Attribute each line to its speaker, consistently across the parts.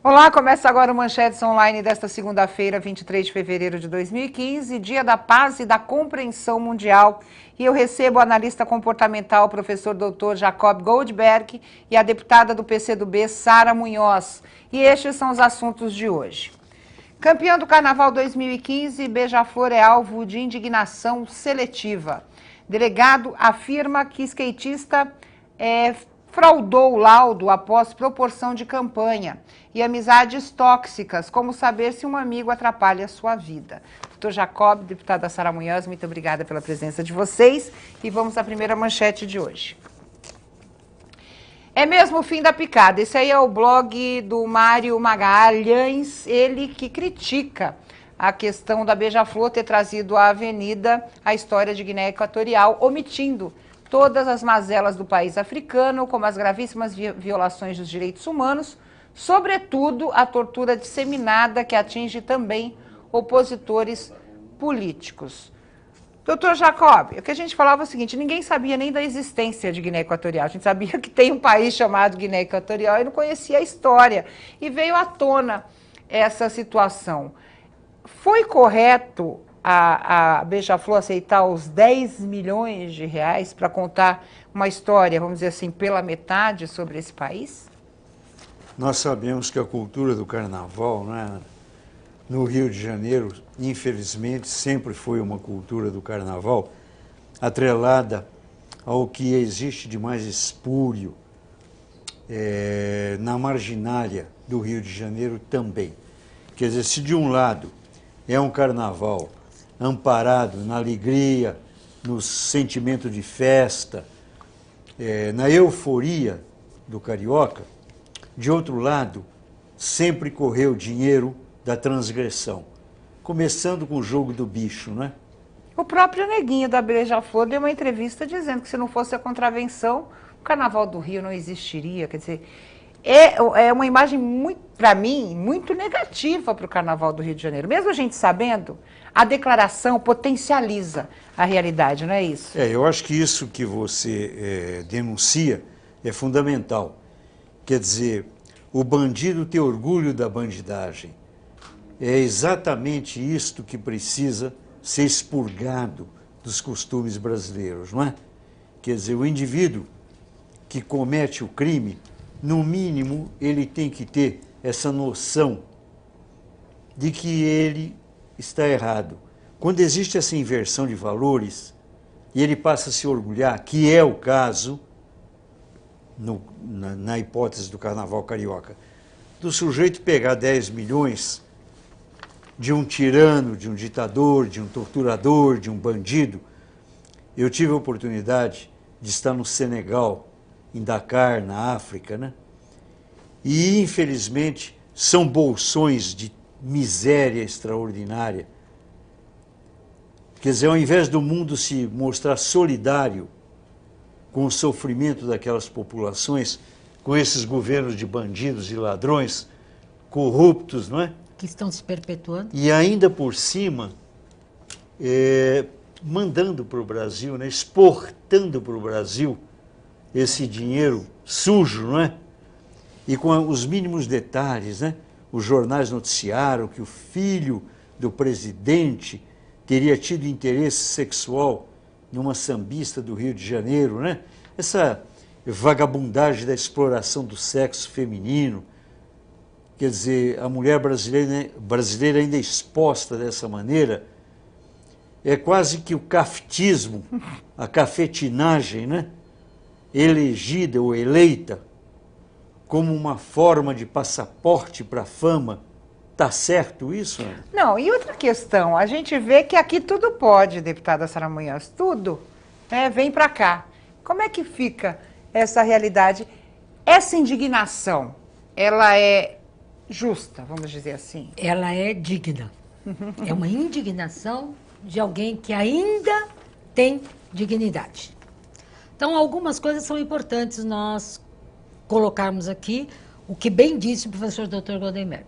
Speaker 1: Olá, começa agora o Manchetes Online desta segunda-feira, 23 de fevereiro de 2015, Dia da Paz e da Compreensão Mundial. E eu recebo o analista comportamental, professor Dr. Jacob Goldberg, e a deputada do PCdoB, Sara Munhoz. E estes são os assuntos de hoje. Campeã do Carnaval 2015, Beija-Flor é alvo de indignação seletiva. Delegado afirma que skatista fraudou o laudo após proporção de campanha. E amizades tóxicas, como saber se um amigo atrapalha a sua vida. Doutor Jacob, deputada Sara Munhoz, muito obrigada pela presença de vocês. E vamos à primeira manchete de hoje. É mesmo o fim da picada. Esse aí é o blog do Mário Magalhães, ele que critica a questão da Beija-Flor ter trazido à avenida a história de Guiné Equatorial, omitindo todas as mazelas do país africano, como as gravíssimas violações dos direitos humanos, sobretudo a tortura disseminada que atinge também opositores políticos. Doutor Jacob, o que a gente falava é o seguinte, ninguém sabia nem da existência de Guiné Equatorial, a gente sabia que tem um país chamado Guiné Equatorial e não conhecia a história, e veio à tona essa situação. Foi correto a Beija-Flor aceitar os 10 milhões de reais para contar uma história, vamos dizer assim, pela metade sobre esse país?
Speaker 2: Nós sabemos que a cultura do carnaval, né, no Rio de Janeiro, infelizmente, sempre foi uma cultura do carnaval atrelada ao que existe de mais espúrio na marginália do Rio de Janeiro também. Quer dizer, se de um lado é um carnaval amparado na alegria, no sentimento de festa, na euforia do carioca, de outro lado, sempre correu dinheiro da transgressão, começando com o jogo do bicho, né?
Speaker 1: O próprio Neguinho da Beija-Flor deu uma entrevista dizendo que se não fosse a contravenção, o Carnaval do Rio não existiria. Quer dizer, é uma imagem, para mim, muito negativa para o Carnaval do Rio de Janeiro. Mesmo a gente sabendo, a declaração potencializa a realidade, não é isso?
Speaker 2: Eu acho que isso que você denuncia é fundamental. Quer dizer, o bandido tem orgulho da bandidagem. É exatamente isto que precisa ser expurgado dos costumes brasileiros, não é? Quer dizer, o indivíduo que comete o crime, no mínimo, ele tem que ter essa noção de que ele está errado. Quando existe essa inversão de valores, e ele passa a se orgulhar, que é o caso, na hipótese do carnaval carioca, do sujeito pegar 10 milhões de um tirano, de um ditador, de um torturador, de um bandido. Eu tive a oportunidade de estar no Senegal, em Dakar, na África, né? E, infelizmente, são bolsões de miséria extraordinária. Quer dizer, ao invés do mundo se mostrar solidário com o sofrimento daquelas populações, com esses governos de bandidos e ladrões corruptos, não é?
Speaker 3: Que estão se perpetuando.
Speaker 2: E ainda por cima, mandando para o Brasil, né? Exportando para o Brasil esse dinheiro sujo, não é? E com os mínimos detalhes, né? Os jornais noticiaram que o filho do presidente teria tido interesse sexual numa sambista do Rio de Janeiro, né? Essa vagabundagem da exploração do sexo feminino. Quer dizer, a mulher brasileira ainda exposta dessa maneira, é quase que o cafetismo, a cafetinagem, né? Elegida ou eleita como uma forma de passaporte para a fama. Tá certo isso?
Speaker 1: Não, e outra questão, a gente vê que aqui tudo pode, deputada Sara Munhoz, tudo, né, vem para cá. Como é que fica essa realidade? Essa indignação, ela é justa, vamos dizer assim?
Speaker 3: Ela é digna. É uma indignação de alguém que ainda tem dignidade. Então, algumas coisas são importantes nós colocarmos aqui, o que bem disse o professor Dr. Goldenberg.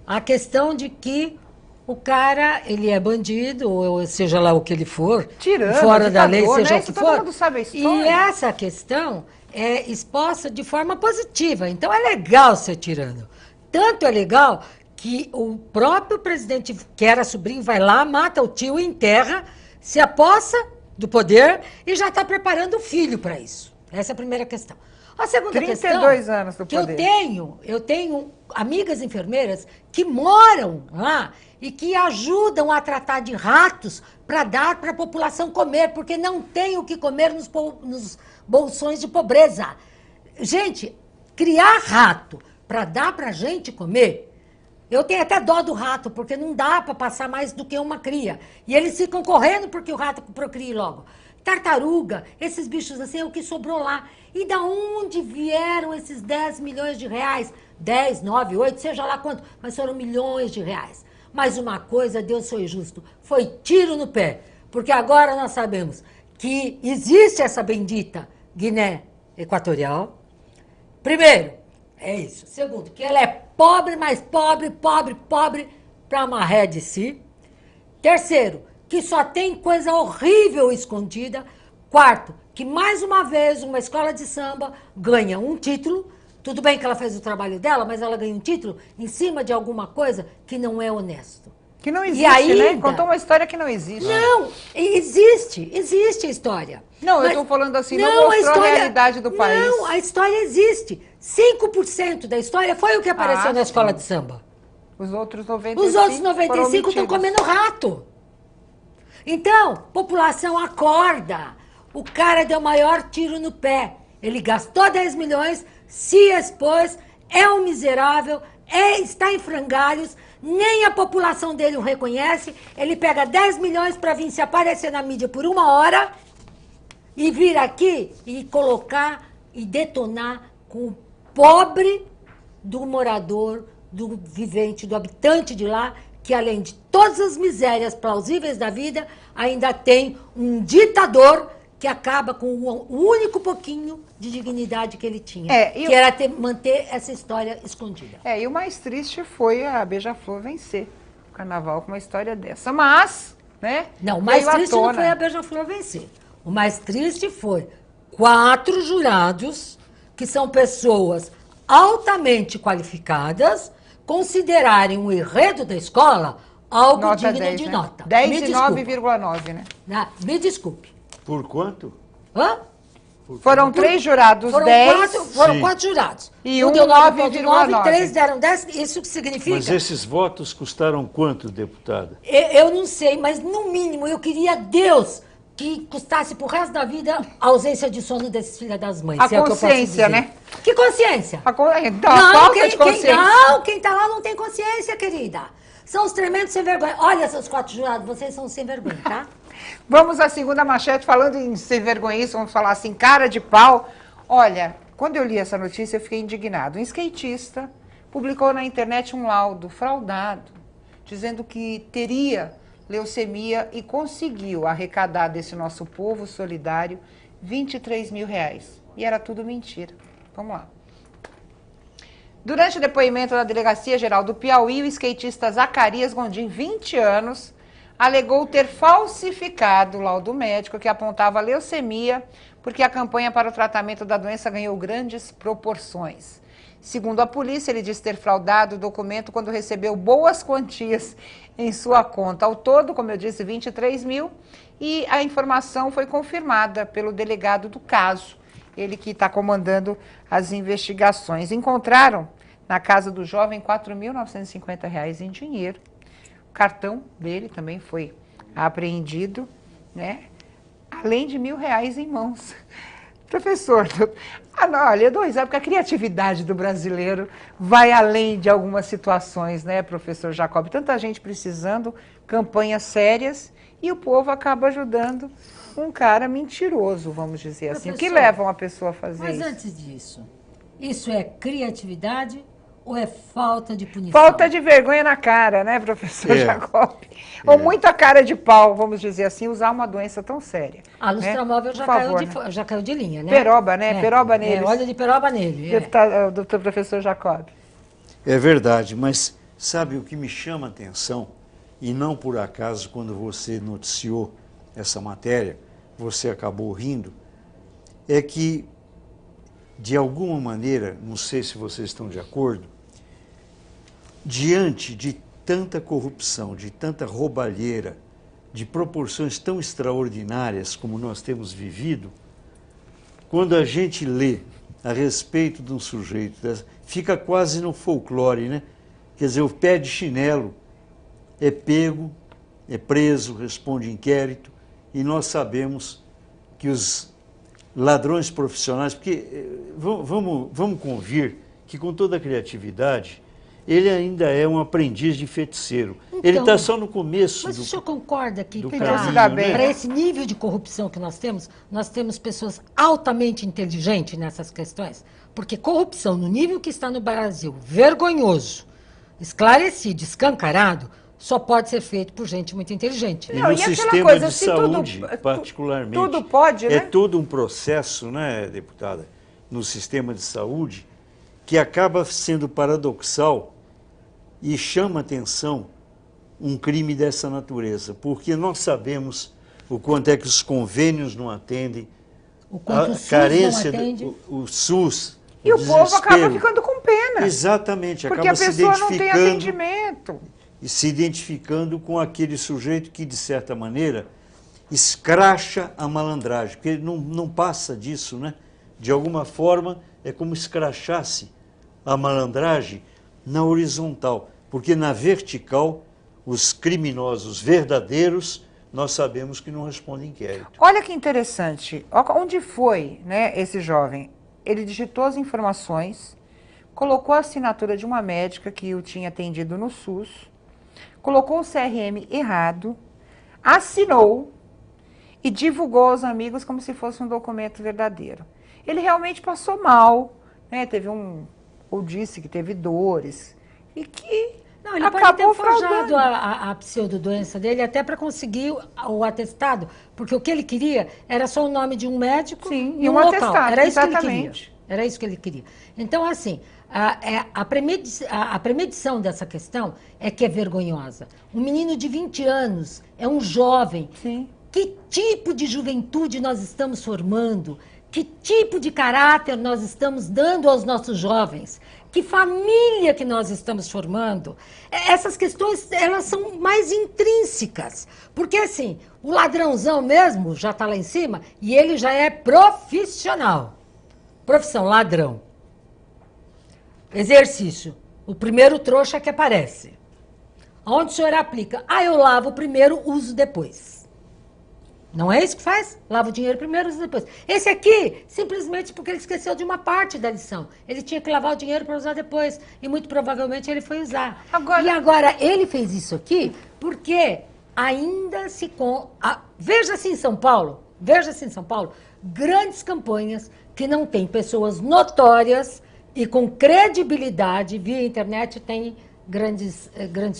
Speaker 3: A questão de que o cara, ele é bandido, ou seja lá o que ele for,
Speaker 1: tirando,
Speaker 3: fora da lei, seja
Speaker 1: né?
Speaker 3: o que
Speaker 1: Todo
Speaker 3: for.
Speaker 1: mundo sabe a história.
Speaker 3: E essa questão é exposta de forma positiva. Então, é legal ser tirano. tanto é legal que o próprio presidente, que era sobrinho, vai lá, mata o tio, enterra, se apossa do poder e já está preparando o filho para isso. Essa é a primeira questão. A segunda
Speaker 1: 32
Speaker 3: questão
Speaker 1: anos do
Speaker 3: que
Speaker 1: poder.
Speaker 3: eu tenho amigas enfermeiras que moram lá e que ajudam a tratar de ratos para dar para a população comer, porque não tem o que comer nos bolsões de pobreza. Gente, criar rato para dar para a gente comer, eu tenho até dó do rato, porque não dá para passar mais do que uma cria. E eles ficam correndo porque o rato procrie logo. Tartaruga, esses bichos assim, é o que sobrou lá. E da onde vieram esses 10 milhões de reais? 10, 9, 8, seja lá quanto, mas foram milhões de reais. Mas uma coisa, Deus foi justo, foi tiro no pé. Porque agora nós sabemos que existe essa bendita Guiné Equatorial. Primeiro, é isso. Segundo, que ela é pobre, mas pobre, pobre, pobre, para maré de si. Terceiro, que só tem coisa horrível escondida. Quarto, que mais uma vez uma escola de samba ganha um título. Tudo bem que ela fez o trabalho dela, mas ela ganha um título em cima de alguma coisa que não é honesto.
Speaker 1: Que não existe,
Speaker 3: E ainda,
Speaker 1: né? Contou uma história que não existe.
Speaker 3: Não, existe a história.
Speaker 1: Não, eu estou falando assim, não mostrou a realidade do país.
Speaker 3: Não, a história existe. 5% da história foi o que apareceu na escola de samba.
Speaker 1: Os outros 95%.
Speaker 3: Os outros 95% estão comendo rato. Então, população, acorda. O cara deu o maior tiro no pé. Ele gastou 10 milhões, se expôs, é um miserável, está em frangalhos, nem a população dele o reconhece. Ele pega 10 milhões para vir se aparecer na mídia por 1 hora e vir aqui e colocar e detonar com o pobre do morador, do vivente, do habitante de lá, que além de todas as misérias plausíveis da vida, ainda tem um ditador que acaba com o único pouquinho de dignidade que ele tinha, que era manter essa história escondida.
Speaker 1: E o mais triste foi a Beija-Flor vencer o carnaval com uma história dessa. Mas, né?
Speaker 3: Não, o mais triste não foi a Beija-Flor vencer. O mais triste foi 4 jurados, que são pessoas altamente qualificadas, considerarem o enredo da escola algo
Speaker 1: nota
Speaker 3: digno
Speaker 1: 10,
Speaker 3: de
Speaker 1: né?
Speaker 3: nota.
Speaker 1: 10 e 9,9, né?
Speaker 3: Me desculpe.
Speaker 2: Por quanto?
Speaker 3: Hã?
Speaker 1: Foram 3 jurados,
Speaker 3: foram
Speaker 1: 10.
Speaker 3: Foram 4 jurados.
Speaker 1: E
Speaker 3: um
Speaker 1: um
Speaker 3: deu
Speaker 1: 9,9.
Speaker 3: 3 deram 10. Isso que significa?
Speaker 2: Mas esses votos custaram quanto, deputada?
Speaker 3: Eu não sei, mas no mínimo eu queria a Deus que custasse pro resto da vida a ausência de sono desses filhos das mães.
Speaker 1: A consciência, né?
Speaker 3: Que consciência?
Speaker 1: Então, a falta de consciência.
Speaker 3: Quem tá lá não tem consciência, querida. São os tremendos sem vergonha. Olha, seus 4 jurados, vocês são sem vergonha, tá?
Speaker 1: Vamos à segunda manchete, falando em sem vergonhice, vamos falar assim, cara de pau. Olha, quando eu li essa notícia, eu fiquei indignado. Um skatista publicou na internet um laudo fraudado, dizendo que teria leucemia e conseguiu arrecadar desse nosso povo solidário 23 mil reais. E era tudo mentira. Vamos lá. Durante o depoimento da Delegacia Geral do Piauí, o skatista Zacarias Gondim, 20 anos, alegou ter falsificado o laudo médico que apontava leucemia, porque a campanha para o tratamento da doença ganhou grandes proporções. Segundo a polícia, ele disse ter fraudado o documento quando recebeu boas quantias em sua conta. Ao todo, como eu disse, 23 mil, e a informação foi confirmada pelo delegado do caso, ele que está comandando as investigações. Encontraram na casa do jovem R$ 4.950 em dinheiro. O cartão dele também foi apreendido, né? Além de R$ 1.000 em mãos. Professor, olha, porque a criatividade do brasileiro vai além de algumas situações, né, professor Jacob? Tanta gente precisando, campanhas sérias, e o povo acaba ajudando um cara mentiroso, vamos dizer assim. O que leva uma pessoa a fazer isso?
Speaker 3: Mas antes disso, isso é criatividade ou é falta de punição?
Speaker 1: Falta de vergonha na cara, né, professor Jacob? Ou muita cara de pau, vamos dizer assim, usar uma doença tão séria.
Speaker 3: A lustramóvel já caiu de linha, né?
Speaker 1: Peroba, né? Peroba nele.
Speaker 3: Óleo de peroba nele.
Speaker 1: Doutor professor Jacob.
Speaker 2: É verdade, mas sabe o que me chama a atenção? E não por acaso, quando você noticiou essa matéria, você acabou rindo, é que, de alguma maneira, não sei se vocês estão de acordo, diante de tanta corrupção, de tanta roubalheira, de proporções tão extraordinárias como nós temos vivido, quando a gente lê a respeito de um sujeito, fica quase no folclore, né? Quer dizer, o pé de chinelo é pego, é preso, responde inquérito, e nós sabemos que os ladrões profissionais, porque vamos convir que com toda a criatividade, ele ainda é um aprendiz de feiticeiro. Então, ele está só no começo.
Speaker 3: Mas o senhor concorda que
Speaker 1: para
Speaker 3: esse nível de corrupção que nós temos pessoas altamente inteligentes nessas questões? Porque corrupção no nível que está no Brasil, vergonhoso, esclarecido, escancarado, só pode ser feito por gente muito inteligente.
Speaker 2: E no sistema de saúde, particularmente,
Speaker 1: tudo pode, né?
Speaker 2: É todo um processo, né, deputada, no sistema de saúde, que acaba sendo paradoxal e chama atenção um crime dessa natureza, porque nós sabemos o quanto é que os convênios não atendem,
Speaker 3: o quanto
Speaker 2: a carência, o SUS,
Speaker 1: e o povo acaba ficando com pena.
Speaker 2: Exatamente,
Speaker 1: porque
Speaker 2: acaba
Speaker 1: a pessoa não tem atendimento.
Speaker 2: E se identificando com aquele sujeito que, de certa maneira, escracha a malandragem, porque ele não passa disso, né? De alguma forma, é como escrachasse a malandragem na horizontal, porque na vertical, os criminosos verdadeiros, nós sabemos que não respondem inquérito.
Speaker 1: Olha que interessante, onde foi, né, esse jovem? Ele digitou as informações, colocou a assinatura de uma médica que o tinha atendido no SUS, colocou o CRM errado, assinou e divulgou aos amigos como se fosse um documento verdadeiro. Ele realmente passou mal, né? Ou disse que teve dores e que
Speaker 3: não, ele pode ter forjado a pseudodoença dele até para conseguir o atestado, porque o que ele queria era só o nome de um médico e um local.
Speaker 1: Atestado,
Speaker 3: era isso que ele queria. Era isso que ele queria. Então, assim, a premedição dessa questão é que é vergonhosa. Um menino de 20 anos é um jovem.
Speaker 1: Sim.
Speaker 3: Que tipo de juventude nós estamos formando? Que tipo de caráter nós estamos dando aos nossos jovens? Que família que nós estamos formando? Essas questões, elas são mais intrínsecas. Porque, assim, o ladrãozão mesmo já está lá em cima e ele já é profissional. Profissão, ladrão. Exercício. O primeiro trouxa que aparece. Onde o senhor aplica? Eu lavo primeiro, uso depois. Não é isso que faz? Lava o dinheiro primeiro, usa depois. Esse aqui, simplesmente porque ele esqueceu de uma parte da lição. Ele tinha que lavar o dinheiro para usar depois. E muito provavelmente ele foi usar. E agora, ele fez isso aqui porque ainda se... Veja-se em São Paulo, grandes campanhas que não têm pessoas notórias e com credibilidade via internet têm grandes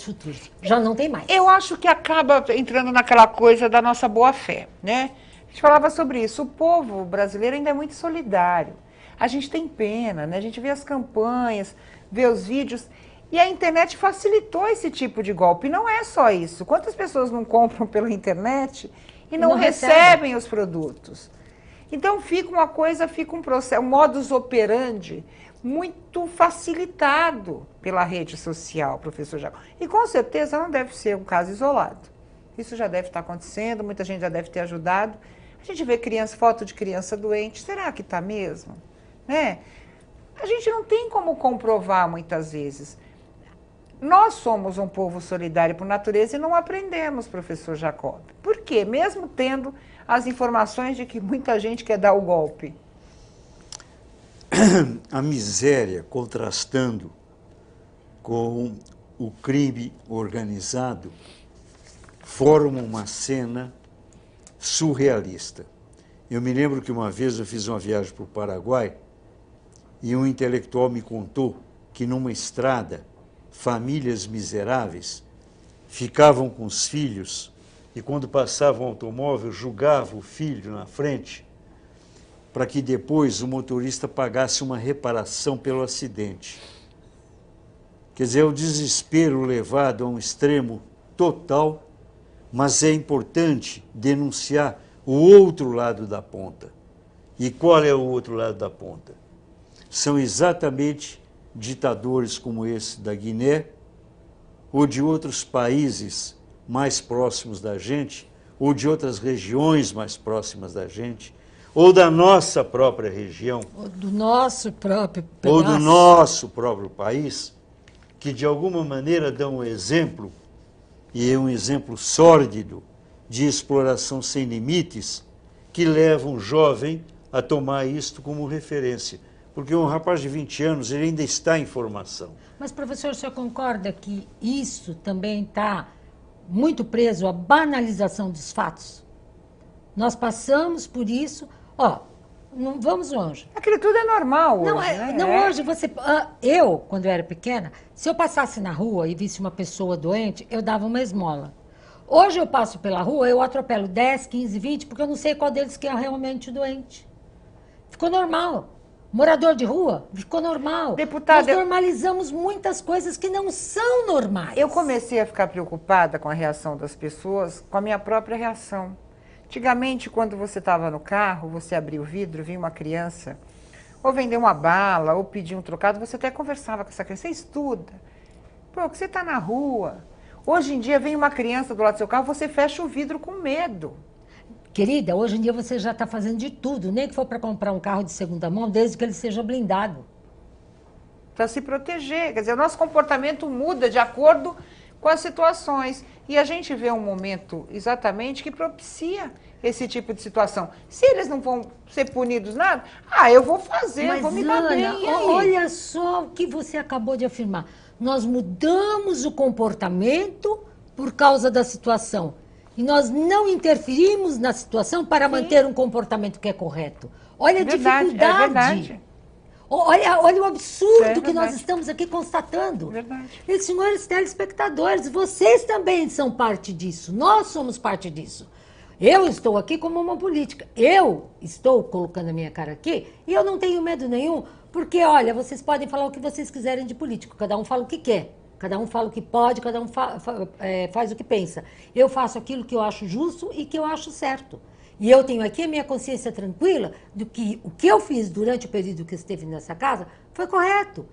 Speaker 3: futuros. Já não tem mais.
Speaker 1: Eu acho que acaba entrando naquela coisa da nossa boa-fé, né? A gente falava sobre isso. O povo brasileiro ainda é muito solidário. A gente tem pena, né? A gente vê as campanhas, vê os vídeos. E a internet facilitou esse tipo de golpe. Não é só isso. Quantas pessoas não compram pela internet e não recebem os produtos? Então fica uma coisa, fica um processo, um modus operandi muito facilitado pela rede social, professor Jacob. E com certeza não deve ser um caso isolado. Isso já deve estar acontecendo, muita gente já deve ter ajudado. A gente vê foto de criança doente, será que está mesmo? Né? A gente não tem como comprovar muitas vezes. Nós somos um povo solidário por natureza e não aprendemos, professor Jacob. Por quê? Mesmo tendo as informações de que muita gente quer dar o golpe.
Speaker 2: A miséria contrastando com o crime organizado forma uma cena surrealista. Eu me lembro que uma vez eu fiz uma viagem para o Paraguai e um intelectual me contou que numa estrada, famílias miseráveis ficavam com os filhos e quando passava um automóvel, julgava o filho na frente para que depois o motorista pagasse uma reparação pelo acidente. Quer dizer, é o desespero levado a um extremo total, mas é importante denunciar o outro lado da ponta. E qual é o outro lado da ponta? São exatamente ditadores como esse da Guiné, ou de outros países mais próximos da gente, ou de outras regiões mais próximas da gente, ou da nossa própria região,
Speaker 3: Ou do nosso próprio
Speaker 2: ou
Speaker 3: pedaço.
Speaker 2: do nosso próprio país, que de alguma maneira dão um exemplo, e é um exemplo sórdido, de exploração sem limites, que leva um jovem a tomar isto como referência. Porque um rapaz de 20 anos, ele ainda está em formação.
Speaker 3: Mas, professor, o senhor concorda que isso também está muito preso à banalização dos fatos? Nós passamos por isso. Ó, não vamos longe.
Speaker 1: Aquilo tudo é normal hoje,
Speaker 3: Não,
Speaker 1: né?
Speaker 3: não hoje você. Eu, quando eu era pequena, se eu passasse na rua e visse uma pessoa doente, eu dava uma esmola. Hoje eu passo pela rua, eu atropelo 10, 15, 20, porque eu não sei qual deles que é realmente doente. Ficou normal. Morador de rua, ficou normal.
Speaker 1: Deputada,
Speaker 3: Nós normalizamos muitas coisas que não são normais.
Speaker 1: eu comecei a ficar preocupada com a reação das pessoas, com a minha própria reação. Antigamente, quando você estava no carro, você abria o vidro, vinha uma criança, ou vender uma bala, ou pedir um trocado, você até conversava com essa criança. Você estuda. Pô, que você está na rua. Hoje em dia, vem uma criança do lado do seu carro, você fecha o vidro com medo.
Speaker 3: Querida, hoje em dia você já está fazendo de tudo, nem que for para comprar um carro de segunda mão, desde que ele seja blindado.
Speaker 1: Para se proteger. Quer dizer, o nosso comportamento muda de acordo com as situações. E a gente vê um momento exatamente que propicia esse tipo de situação. Se eles não vão ser punidos nada, eu vou fazer,
Speaker 3: Mas,
Speaker 1: vou me dar bem. E aí?
Speaker 3: olha só o que você acabou de afirmar. Nós mudamos o comportamento por causa da situação. E nós não interferimos na situação para manter um comportamento que é correto. Olha a dificuldade.
Speaker 1: É verdade.
Speaker 3: Olha o absurdo
Speaker 1: É
Speaker 3: que nós
Speaker 1: verdade.
Speaker 3: estamos aqui constatando.
Speaker 1: Verdade.
Speaker 3: E, senhores telespectadores, vocês também são parte disso. Nós somos parte disso. Eu estou aqui como uma política. Eu estou colocando a minha cara aqui e eu não tenho medo nenhum, porque, olha, vocês podem falar o que vocês quiserem de político. Cada um fala o que quer. Cada um fala o que pode, cada um faz o que pensa. Eu faço aquilo que eu acho justo e que eu acho certo. E eu tenho aqui a minha consciência tranquila do que o que eu fiz durante o período que esteve nessa casa foi correto.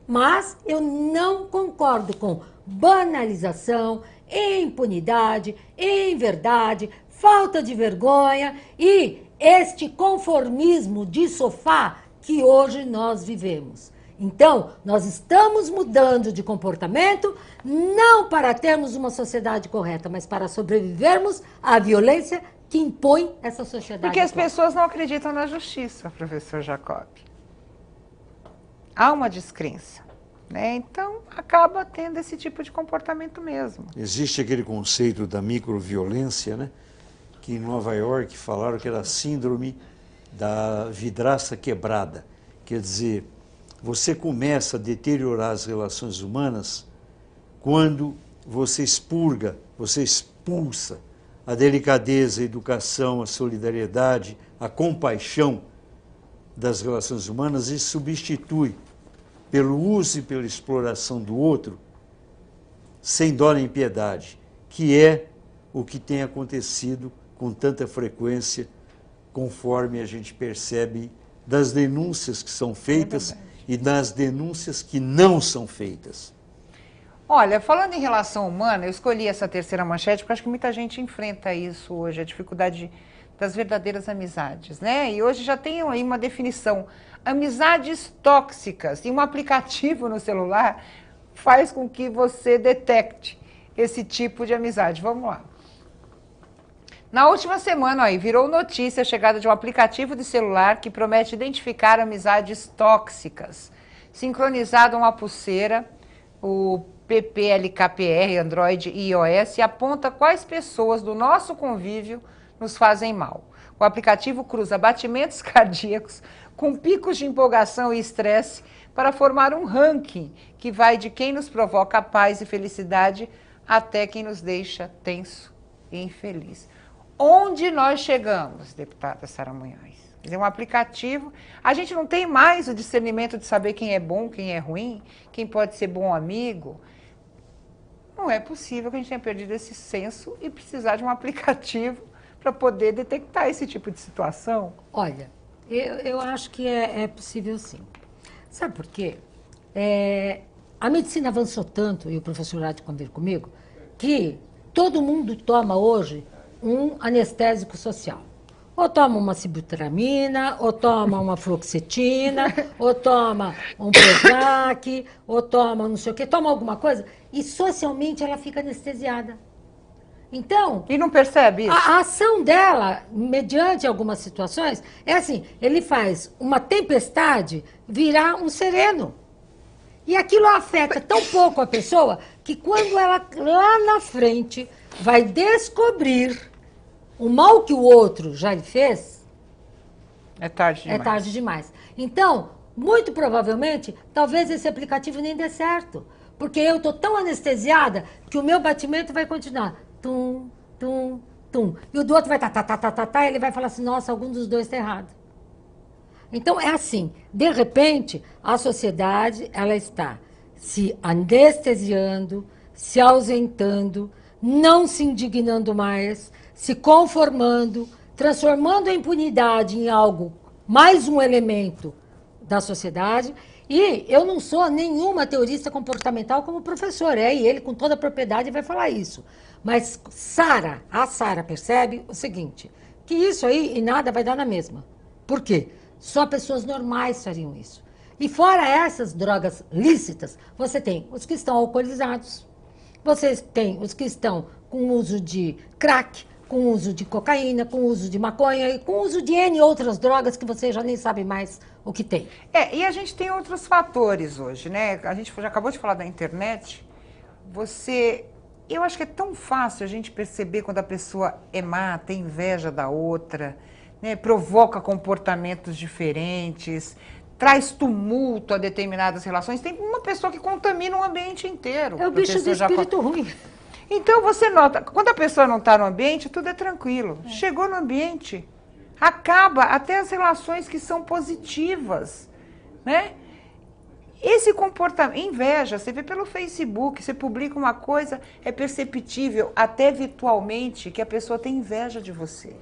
Speaker 3: Mas eu não concordo com banalização, impunidade, inverdade, falta de vergonha e este conformismo de sofá que hoje nós vivemos. Então, nós estamos mudando de comportamento não para termos uma sociedade correta, mas para sobrevivermos à violência que impõe essa sociedade.
Speaker 1: Porque as
Speaker 3: atual.
Speaker 1: pessoas não acreditam na justiça, professor Jacob. Há uma descrença, né? Então, acaba tendo esse tipo de comportamento mesmo.
Speaker 2: Existe aquele conceito da microviolência, né? Que em Nova York falaram que era a síndrome da vidraça quebrada. Quer dizer, você começa a deteriorar as relações humanas quando você expurga, você expulsa a delicadeza, a educação, a solidariedade, a compaixão das relações humanas e substitui pelo uso e pela exploração do outro, sem dó nem piedade, que é o que tem acontecido com tanta frequência, conforme a gente percebe das denúncias que são feitas e das denúncias que não são feitas.
Speaker 1: Olha, falando em relação humana, eu escolhi essa terceira manchete porque acho que muita gente enfrenta isso hoje, a dificuldade das verdadeiras amizades, né? E hoje já tem aí uma definição, amizades tóxicas, e um aplicativo no celular faz com que você detecte esse tipo de amizade. Vamos lá. Na última semana, aí, virou notícia a chegada de um aplicativo de celular que promete identificar amizades tóxicas. Sincronizado a uma pulseira, o PPLKPR, Android e iOS, aponta quais pessoas do nosso convívio nos fazem mal. O aplicativo cruza batimentos cardíacos com picos de empolgação e estresse para formar um ranking que vai de quem nos provoca paz e felicidade até quem nos deixa tenso e infeliz. Onde nós chegamos, deputada Sara Munhoz? É um aplicativo. A gente não tem mais o discernimento de saber quem é bom, quem é ruim, quem pode ser bom amigo. Não é possível que a gente tenha perdido esse senso e precisar de um aplicativo para poder detectar esse tipo de situação.
Speaker 3: Olha, eu acho que é possível sim. Sabe por quê? a medicina avançou tanto, e o professor há de convir comigo, que todo mundo toma hoje um anestésico social. Ou toma uma sibutramina, ou toma uma fluoxetina, ou toma um Prozac, ou toma não sei o quê, toma alguma coisa, e socialmente ela fica anestesiada. Então...
Speaker 1: E não percebe isso?
Speaker 3: A ação dela, mediante algumas situações, é assim, ele faz uma tempestade virar um sereno. E aquilo afeta tão pouco a pessoa que quando ela lá na frente vai descobrir o mal que o outro já lhe fez,
Speaker 1: é tarde demais.
Speaker 3: É tarde demais. Então, muito provavelmente, talvez esse aplicativo nem dê certo. Porque eu estou tão anestesiada que o meu batimento vai continuar. Tum, tum, tum. E o do outro vai tá, e ele vai falar assim, nossa, algum dos dois está errado. Então, é assim, de repente, a sociedade, ela está se anestesiando, se ausentando, não se indignando mais, se conformando, transformando a impunidade em algo, mais um elemento da sociedade. E eu não sou nenhuma teorista comportamental como professor, e ele com toda a propriedade vai falar isso. Mas a Sara percebe o seguinte, que isso aí e nada vai dar na mesma. Por quê? Só pessoas normais fariam isso. E fora essas drogas lícitas, você tem os que estão alcoolizados, você tem os que estão com uso de crack, com uso de cocaína, com uso de maconha e com uso de N outras drogas que você já nem sabe mais o que tem.
Speaker 1: E a gente tem outros fatores hoje, né? A gente já acabou de falar da internet. Eu acho que é tão fácil a gente perceber quando a pessoa é má, tem inveja da outra, né? Provoca comportamentos diferentes, traz tumulto a determinadas relações. Tem uma pessoa que contamina um ambiente inteiro.
Speaker 3: É o bicho do espírito ruim.
Speaker 1: Então você nota, quando a pessoa não está no ambiente, tudo é tranquilo. Chegou no ambiente, acaba até as relações que são positivas, né? Esse comportamento, inveja, você vê pelo Facebook, você publica uma coisa, é perceptível, até virtualmente, que a pessoa tem inveja de você.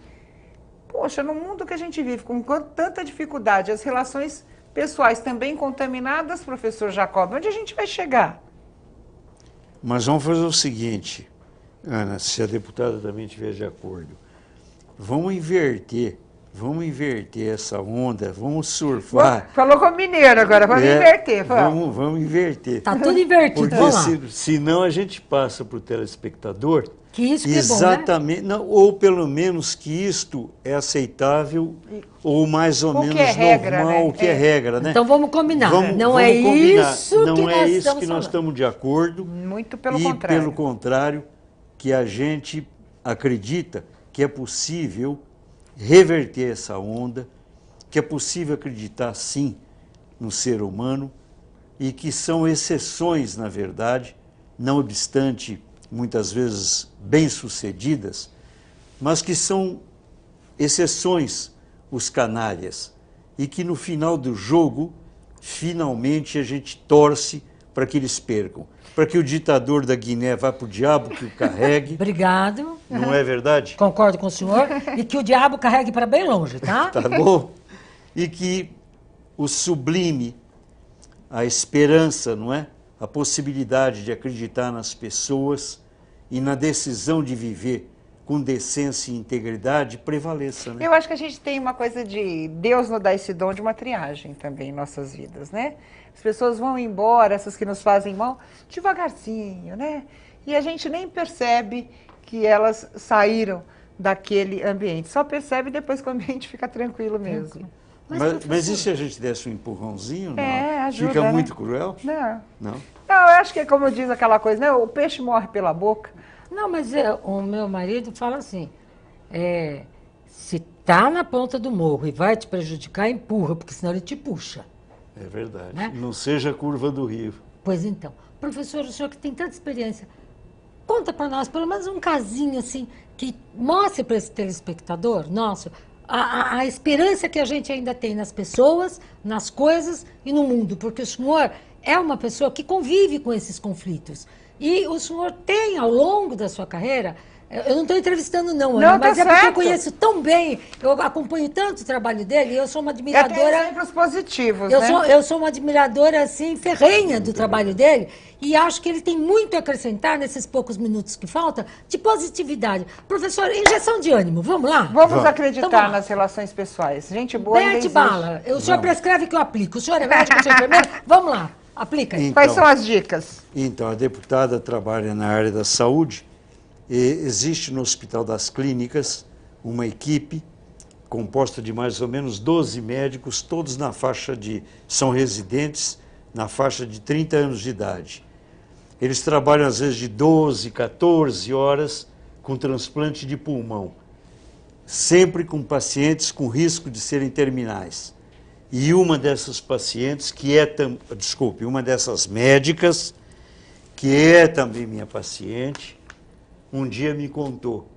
Speaker 1: Poxa, no mundo que a gente vive, com tanta dificuldade, as relações pessoais também contaminadas, professor Jacob, onde a gente vai chegar?
Speaker 2: Mas vamos fazer o seguinte, Ana, se a deputada também estiver de acordo, vamos inverter essa onda, vamos surfar.
Speaker 1: Falou com o mineiro agora, vamos inverter.
Speaker 2: Vamos inverter.
Speaker 3: Está tudo invertido,
Speaker 2: porque
Speaker 3: vamos lá.
Speaker 2: senão a gente passa para o telespectador
Speaker 3: que isso que
Speaker 2: exatamente, é bom, né? Não, ou pelo menos que isto é aceitável, ou mais ou menos normal, o que é regra, né?
Speaker 3: Então vamos combinar. Não é isso que nós estamos
Speaker 2: de acordo.
Speaker 1: Muito pelo contrário.
Speaker 2: E pelo contrário, que a gente acredita que é possível reverter essa onda, que é possível acreditar sim no ser humano e que são exceções, na verdade, não obstante muitas vezes bem-sucedidas, mas que são exceções os canalhas e que no final do jogo, finalmente a gente torce para que eles percam, para que o ditador da Guiné vá para o diabo, que o carregue.
Speaker 3: Obrigado.
Speaker 2: Não é verdade?
Speaker 3: Concordo com o senhor. E que o diabo carregue para bem longe, tá?
Speaker 2: Tá bom? E que o sublime, a esperança, não é? A possibilidade de acreditar nas pessoas e na decisão de viver com decência e integridade prevaleça, né?
Speaker 1: Eu acho que a gente tem uma coisa de Deus nos dá esse dom de uma triagem também em nossas vidas, né? As pessoas vão embora, essas que nos fazem mal, devagarzinho, né? E a gente nem percebe que elas saíram daquele ambiente. Só percebe depois que o ambiente fica tranquilo mesmo.
Speaker 2: Mas e se a gente desse um empurrãozinho? Não?
Speaker 1: Ajuda,
Speaker 2: fica
Speaker 1: né?
Speaker 2: muito cruel?
Speaker 1: Não.
Speaker 2: Não?
Speaker 1: Não, eu acho que é como diz aquela coisa, né? O peixe morre pela boca.
Speaker 3: Não, mas o meu marido fala assim, se tá na ponta do morro e vai te prejudicar, empurra, porque senão ele te puxa.
Speaker 2: É verdade.
Speaker 3: Né?
Speaker 2: Não seja a curva do rio.
Speaker 3: Pois então. Professor, o senhor que tem tanta experiência, conta para nós pelo menos um casinho assim, que mostre para esse telespectador nosso a esperança que a gente ainda tem nas pessoas, nas coisas e no mundo, porque o senhor é uma pessoa que convive com esses conflitos. E o senhor tem, ao longo da sua carreira, Eu não estou entrevistando, não,
Speaker 1: Não,
Speaker 3: Ana, mas
Speaker 1: tá
Speaker 3: é porque eu
Speaker 1: certo.
Speaker 3: conheço tão bem, eu acompanho tanto o trabalho dele, e eu sou uma
Speaker 1: E até
Speaker 3: admiradora.
Speaker 1: exemplos positivos,
Speaker 3: Eu
Speaker 1: né?
Speaker 3: sou uma admiradora, assim, ferrenha do trabalho dele, e acho que ele tem muito a acrescentar nesses poucos minutos que falta de positividade. Professor, injeção de ânimo, vamos lá?
Speaker 1: Vamos acreditar
Speaker 3: Então, vamos lá.
Speaker 1: nas relações pessoais. Gente boa ainda
Speaker 3: Mete
Speaker 1: existe.
Speaker 3: bala. O senhor prescreve que eu aplico. O senhor é médico, eu sou enfermeiro. Vamos lá, aplica aí.
Speaker 1: Quais são as dicas?
Speaker 2: Então, a deputada trabalha na área da saúde e existe no Hospital das Clínicas uma equipe composta de mais ou menos 12 médicos, todos na faixa de... são residentes na faixa de 30 anos de idade. Eles trabalham às vezes de 12, 14 horas com transplante de pulmão, sempre com pacientes com risco de serem terminais. E uma dessas pacientes, uma dessas médicas, que é também minha paciente, um dia me contou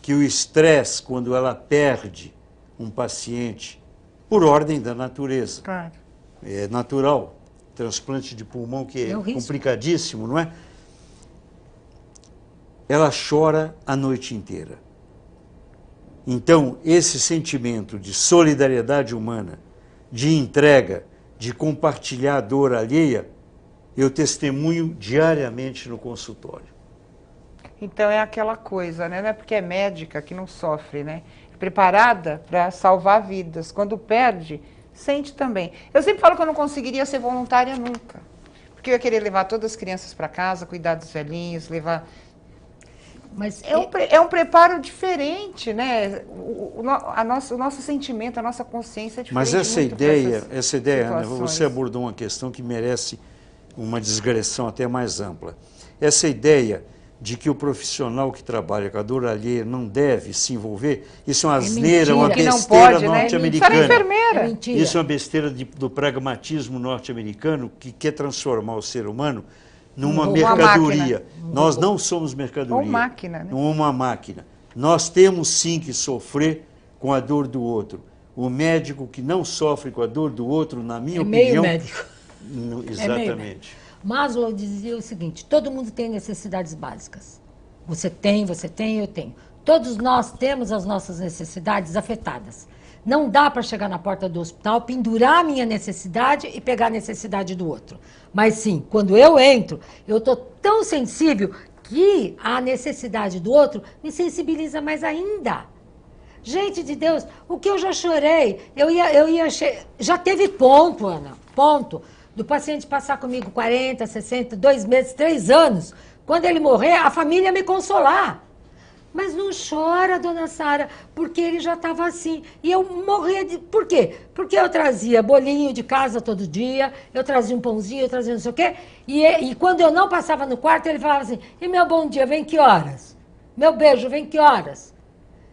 Speaker 2: que o estresse, quando ela perde um paciente, por ordem da natureza,
Speaker 1: Claro.
Speaker 2: é natural, transplante de pulmão que é
Speaker 3: É um risco.
Speaker 2: complicadíssimo, não é? Ela chora a noite inteira. Então, esse sentimento de solidariedade humana, de entrega, de compartilhar a dor alheia, eu testemunho diariamente no consultório.
Speaker 1: Então é aquela coisa, né? Não é porque é médica que não sofre, né? É preparada para salvar vidas. Quando perde, sente também. Eu sempre falo que eu não conseguiria ser voluntária nunca. Porque eu ia querer levar todas as crianças para casa, cuidar dos velhinhos, levar...
Speaker 3: Mas
Speaker 1: É um preparo diferente, né? O nosso sentimento, a nossa consciência é diferente.
Speaker 2: Mas essa
Speaker 1: muito pra
Speaker 2: ideia,
Speaker 1: essas
Speaker 2: Ana,
Speaker 1: situações.
Speaker 2: você abordou uma questão que merece uma digressão até mais ampla. Essa ideia de que o profissional que trabalha com a dor alheia não deve se envolver, isso é uma asneira, uma
Speaker 3: mentira.
Speaker 1: Que não
Speaker 2: besteira
Speaker 1: pode, né?
Speaker 2: norte-americana.
Speaker 1: Você era enfermeira.
Speaker 3: é mentira.
Speaker 2: Isso é uma besteira do pragmatismo norte-americano que quer transformar o ser humano numa
Speaker 3: Uma
Speaker 2: mercadoria.
Speaker 1: máquina.
Speaker 2: Nós não somos mercadoria.
Speaker 1: Ou máquina, né?
Speaker 2: Uma máquina. Nós temos sim que sofrer com a dor do outro. O médico que não sofre com a dor do outro, na minha
Speaker 3: É
Speaker 2: opinião...
Speaker 3: meio médico.
Speaker 2: Exatamente.
Speaker 3: Maslow dizia o seguinte: todo mundo tem necessidades básicas. Você tem, eu tenho. Todos nós temos as nossas necessidades afetadas. Não dá para chegar na porta do hospital, pendurar a minha necessidade e pegar a necessidade do outro. Mas sim, quando eu entro, eu estou tão sensível que a necessidade do outro me sensibiliza mais ainda. Gente de Deus, o que eu já chorei, já teve ponto, Ana, ponto, do paciente passar comigo 40, 60, 2 meses, 3 anos. Quando ele morrer, a família me consolar. Mas não chora, dona Sara, porque ele já estava assim. E eu morria de... Por quê? Porque eu trazia bolinho de casa todo dia, eu trazia um pãozinho, eu trazia não sei o quê. E quando eu não passava no quarto, ele falava assim: e meu bom dia, vem que horas? Meu beijo, vem que horas?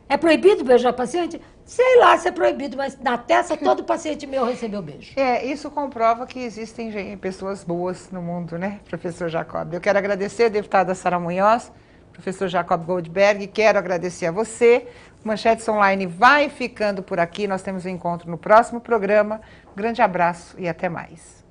Speaker 3: É proibido beijar paciente? Sei lá se é proibido, mas na testa todo paciente meu recebeu beijo.
Speaker 1: Isso comprova que existem pessoas boas no mundo, né, professor Jacob? Eu quero agradecer a deputada Sara Munhoz, professor Jacob Goldberg, quero agradecer a você. Manchetes Online vai ficando por aqui, nós temos um encontro no próximo programa. Um grande abraço e até mais.